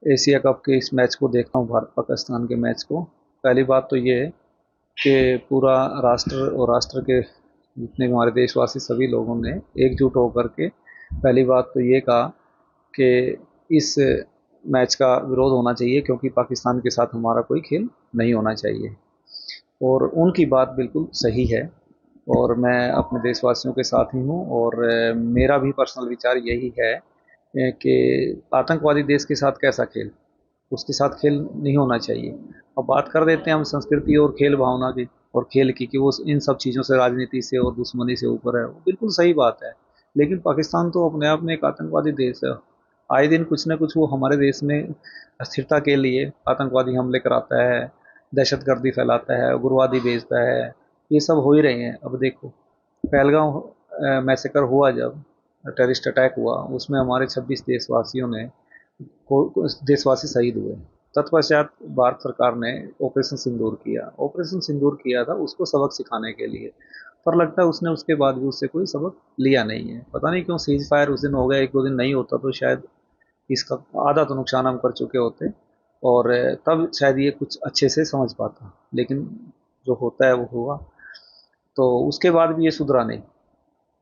Asia cup के इस match को देखता हूँ, भारत पाकिस्तान के मैच को। पहली बात तो ये है कि पूरा राष्ट्र और राष्ट्र के जितने भी हमारे देशवासी सभी लोगों ने एकजुट होकर के पहली बात तो ये कहा कि इस मैच का विरोध होना चाहिए, क्योंकि पाकिस्तान के साथ हमारा कोई खेल नहीं होना चाहिए। और उनकी बात बिल्कुल सही है और मैं अपने देशवासियों के साथ ही हूँ। और मेरा भी पर्सनल विचार यही है कि आतंकवादी देश के साथ कैसा खेल, उसके साथ खेल नहीं होना चाहिए। अब बात कर देते हैं हम संस्कृति और खेल भावना की और खेल की, कि वो इन सब चीज़ों से, राजनीति से और दुश्मनी से ऊपर है, वो बिल्कुल सही बात है। लेकिन पाकिस्तान तो अपने आप में एक आतंकवादी देश है। आए दिन कुछ ना कुछ वो हमारे देश में अस्थिरता के लिए आतंकवादी हमले कराता है, दहशतगर्दी फैलाता है, उग्रवादी भेजता है। ये सब हो ही रहे हैं। अब देखो, पहलगांव मैसेकर हुआ, जब टेररिस्ट अटैक हुआ, उसमें हमारे 26 देशवासियों ने देशवासी शहीद हुए। तत्पश्चात भारत सरकार ने ऑपरेशन सिंदूर किया। ऑपरेशन सिंदूर किया था उसको सबक सिखाने के लिए, पर लगता है उसने उसके बाद भी उससे कोई सबक लिया नहीं है। पता नहीं क्यों सीज फायर उस दिन हो गया, एक दो दिन नहीं होता तो शायद इसका आधा तो नुकसान हम कर चुके होते और तब शायद ये कुछ अच्छे से समझ पाता। लेकिन जो होता है वो हुआ, तो उसके बाद भी ये सुधरा नहीं।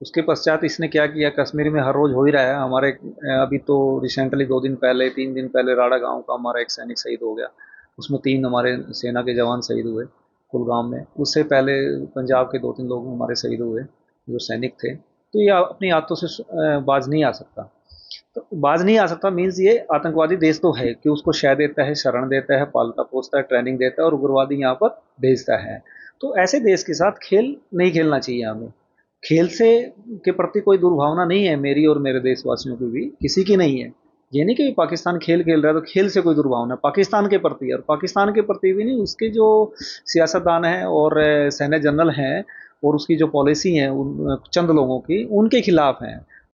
उसके पश्चात इसने क्या किया, कश्मीर में हर रोज हो ही रहा है हमारे। अभी तो रिसेंटली 2 दिन पहले, 3 दिन पहले राड़ा गांव का हमारा एक सैनिक शहीद हो गया। उसमें 3 हमारे सेना के जवान शहीद हुए कुलगाम में। उससे पहले पंजाब के 2-3 लोग हमारे शहीद हुए जो सैनिक थे। तो ये अपनी आदतों से बाज नहीं आ सकता। तो बाज नहीं आ सकता मीन्स ये आतंकवादी देश तो है कि उसको शह देता है, शरण देता है, पालता पोसता है, ट्रेनिंग देता है और उग्रवादी यहाँ पर भेजता है। तो ऐसे देश के साथ खेल नहीं खेलना चाहिए हमें। खेल से के प्रति कोई दुर्भावना नहीं है मेरी और मेरे देशवासियों की भी, किसी की नहीं है। ये नहीं कि पाकिस्तान खेल खेल रहा है तो खेल से कोई दुर्भावना है पाकिस्तान के प्रति, और पाकिस्तान के प्रति भी नहीं, उसके जो सियासतदान हैं और सैन्य जनरल हैं और उसकी जो पॉलिसी है उन चंद लोगों की, उनके खिलाफ हैं।